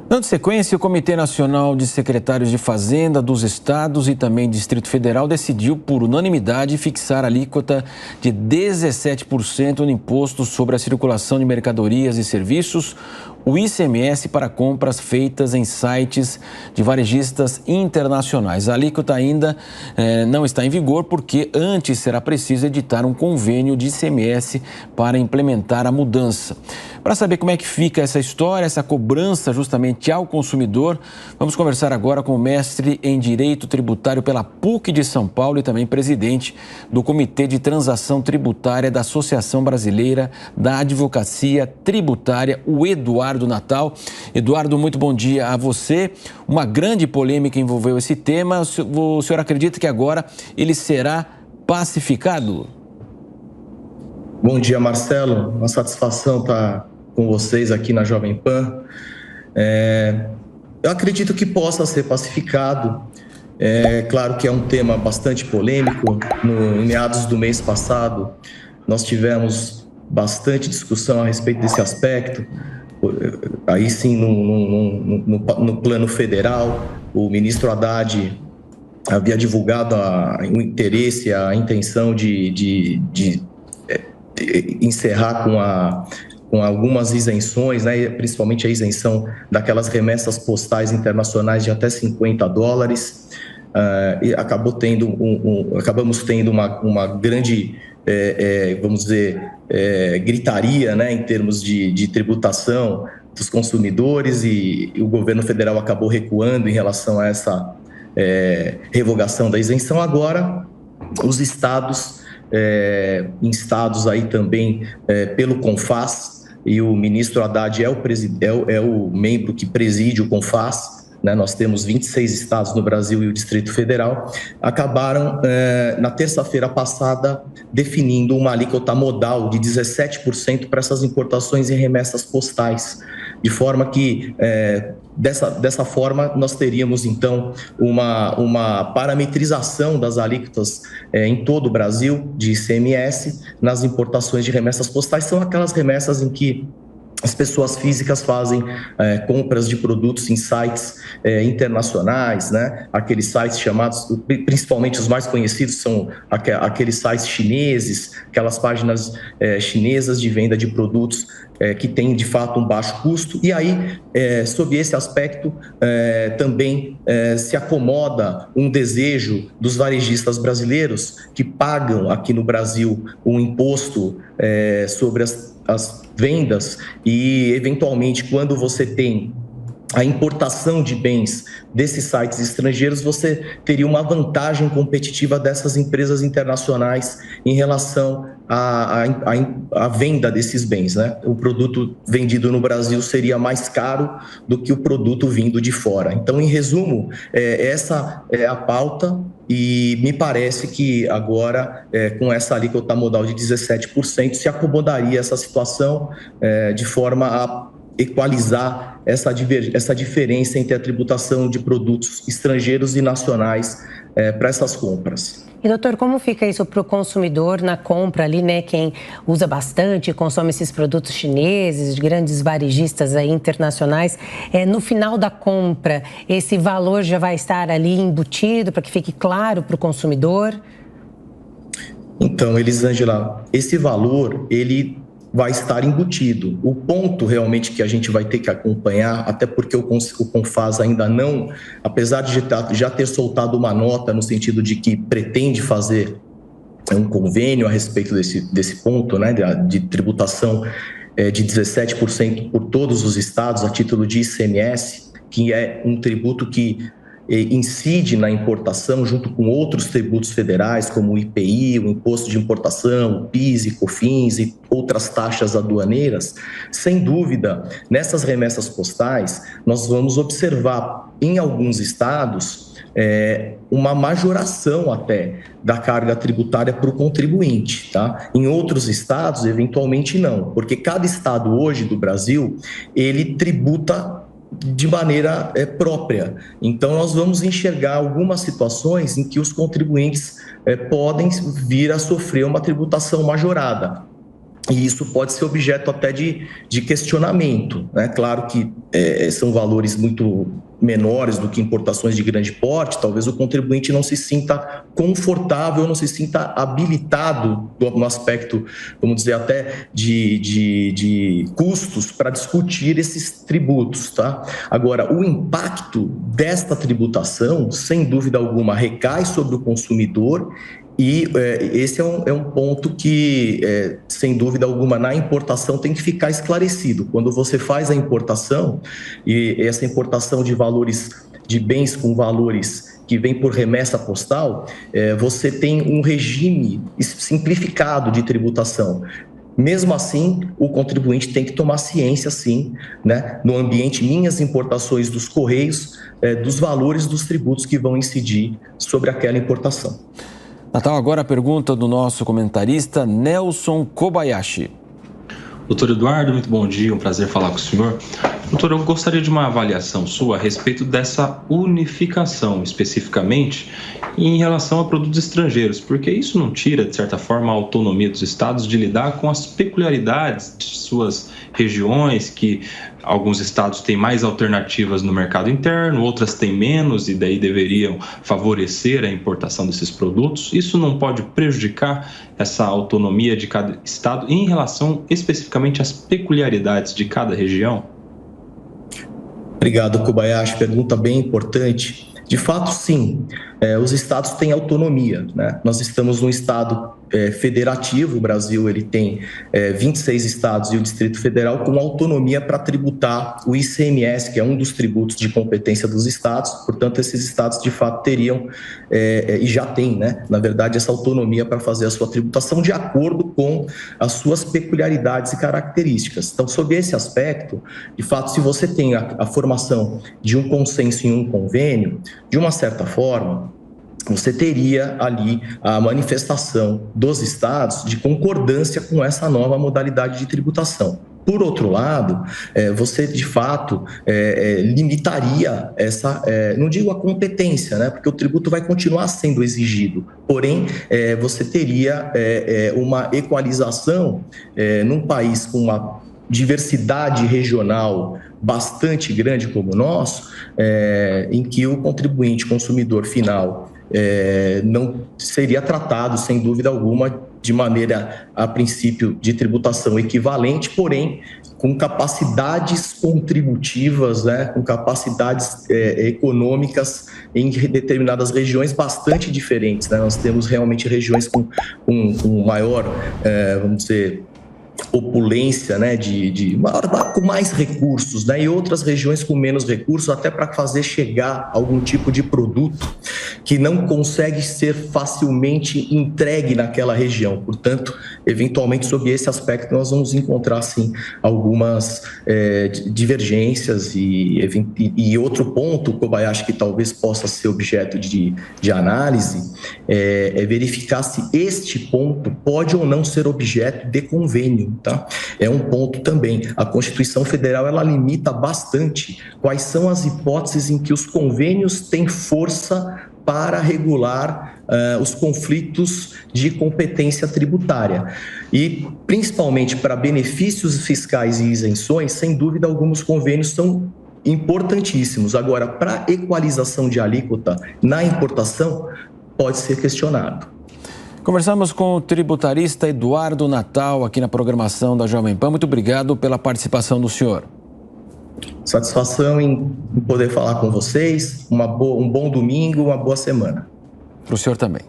Dando sequência, o Comitê Nacional de Secretários de Fazenda dos Estados e também Distrito Federal decidiu, por unanimidade, fixar a alíquota de 17% no imposto sobre a circulação de mercadorias e serviços, o ICMS, para compras feitas em sites de varejistas internacionais. A alíquota ainda não está em vigor porque antes será preciso editar um convênio de ICMS para implementar a mudança. Para saber como é que fica essa história, essa cobrança justamente ao consumidor, vamos conversar agora com o mestre em Direito Tributário pela PUC de São Paulo e também presidente do Comitê de Transação Tributária da Associação Brasileira da Advocacia Tributária, o Eduardo Natal. Eduardo, muito bom dia a você. Uma grande polêmica envolveu esse tema. O senhor acredita que agora ele será pacificado? Bom dia, Marcelo. Uma satisfação estar com vocês aqui na Jovem Pan. Eu acredito que possa ser pacificado. Claro que é um tema bastante polêmico. Em meados do mês passado, nós tivemos bastante discussão a respeito desse aspecto. Aí sim, no plano federal, o ministro Haddad havia divulgado o interesse, a intenção de encerrar com algumas isenções, né, principalmente a isenção daquelas remessas postais internacionais de até $50, e acabamos tendo uma grande, vamos dizer, gritaria, né, em termos de tributação dos consumidores, e o governo federal acabou recuando em relação a essa revogação da isenção. Agora, os estados, instados aí também pelo CONFAZ, e o ministro Haddad é o membro que preside o CONFAZ, né? Nós temos 26 estados no Brasil e o Distrito Federal, acabaram na terça-feira passada definindo uma alíquota modal de 17% para essas importações e remessas postais, de forma que dessa forma nós teríamos então uma parametrização das alíquotas em todo o Brasil de ICMS nas importações de remessas postais. São aquelas remessas em que as pessoas físicas fazem compras de produtos em sites internacionais, né? Aqueles sites chamados, principalmente os mais conhecidos, são aqueles sites chineses, aquelas páginas chinesas de venda de produtos que têm, de fato, um baixo custo. E aí, sob esse aspecto, também se acomoda um desejo dos varejistas brasileiros que pagam aqui no Brasil um imposto sobre as vendas, e eventualmente quando você tem a importação de bens desses sites estrangeiros, você teria uma vantagem competitiva dessas empresas internacionais em relação à venda desses bens, né? O produto vendido no Brasil seria mais caro do que o produto vindo de fora. Então, em resumo, essa é a pauta, e me parece que agora, com essa alíquota modal de 17%, se acomodaria essa situação de forma a equalizar essa diferença entre a tributação de produtos estrangeiros e nacionais para essas compras. E, doutor, como fica isso para o consumidor na compra ali, né? Quem usa bastante, consome esses produtos chineses, de grandes varejistas aí internacionais, no final da compra, esse valor já vai estar ali embutido para que fique claro para o consumidor? Então, Elisângela, esse valor, ele vai estar embutido. O ponto realmente que a gente vai ter que acompanhar, até porque o CONFAZ ainda não, apesar de já ter soltado uma nota no sentido de que pretende fazer um convênio a respeito desse ponto, né, de tributação de 17% por todos os estados a título de ICMS, que é um tributo que incide na importação junto com outros tributos federais, como o IPI, o Imposto de Importação, o PIS e COFINS e outras taxas aduaneiras. Sem dúvida, nessas remessas postais, nós vamos observar em alguns estados uma majoração até da carga tributária para o contribuinte, tá? Em outros estados, eventualmente não, porque cada estado hoje do Brasil, ele tributa de maneira própria. Então, nós vamos enxergar algumas situações em que os contribuintes podem vir a sofrer uma tributação majorada. E isso pode ser objeto até de questionamento, né? Claro que são valores muito menores do que importações de grande porte, talvez o contribuinte não se sinta confortável, não se sinta habilitado no aspecto, vamos dizer, até de custos para discutir esses tributos, tá? Agora, o impacto desta tributação, sem dúvida alguma, recai sobre o consumidor. E esse é um ponto que, sem dúvida alguma, na importação tem que ficar esclarecido. Quando você faz a importação, e essa importação de valores, de bens com valores que vem por remessa postal, você tem um regime simplificado de tributação. Mesmo assim, o contribuinte tem que tomar ciência, sim, né, no ambiente Minhas Importações dos Correios, dos valores dos tributos que vão incidir sobre aquela importação. Natal, agora a pergunta do nosso comentarista Nelson Kobayashi. Doutor Eduardo, muito bom dia, um prazer falar com o senhor. Doutor, eu gostaria de uma avaliação sua a respeito dessa unificação, especificamente em relação a produtos estrangeiros, porque isso não tira, de certa forma, a autonomia dos estados de lidar com as peculiaridades de suas regiões, que alguns estados têm mais alternativas no mercado interno, outras têm menos e daí deveriam favorecer a importação desses produtos. Isso não pode prejudicar essa autonomia de cada estado em relação especificamente às peculiaridades de cada região? Obrigado, Kobayashi. Pergunta bem importante. De fato, sim, os estados têm autonomia, né? Nós estamos num estado federativo, o Brasil ele tem 26 estados e o Distrito Federal com autonomia para tributar o ICMS, que é um dos tributos de competência dos estados. Portanto, esses estados de fato teriam e já têm, né, na verdade, essa autonomia para fazer a sua tributação de acordo com as suas peculiaridades e características. Então, sob esse aspecto, de fato, se você tem a formação de um consenso em um convênio, de uma certa forma, você teria ali a manifestação dos estados de concordância com essa nova modalidade de tributação. Por outro lado, você de fato limitaria essa, não digo a competência, né, porque o tributo vai continuar sendo exigido, porém você teria uma equalização num país com uma diversidade regional bastante grande como o nosso, em que o contribuinte consumidor final não seria tratado, sem dúvida alguma, de maneira, a princípio, de tributação equivalente, porém, com capacidades contributivas, né, com capacidades econômicas em determinadas regiões bastante diferentes, né? Nós temos realmente regiões com maior, vamos dizer, opulência, né, com mais recursos, né, e outras regiões com menos recursos, até para fazer chegar algum tipo de produto que não consegue ser facilmente entregue naquela região. Portanto, eventualmente, sob esse aspecto, nós vamos encontrar, sim, algumas divergências e outro ponto, Kobayashi, que talvez possa ser objeto de análise, é verificar se este ponto pode ou não ser objeto de convênio. Tá? É um ponto também. A Constituição Federal ela limita bastante quais são as hipóteses em que os convênios têm força para regular os conflitos de competência tributária. E, principalmente para benefícios fiscais e isenções, sem dúvida, alguns convênios são importantíssimos. Agora, para equalização de alíquota na importação, pode ser questionado. Conversamos com o tributarista Eduardo Natal aqui na programação da Jovem Pan. Muito obrigado pela participação do senhor. Satisfação em poder falar com vocês. Um bom domingo, uma boa semana. Para o senhor também.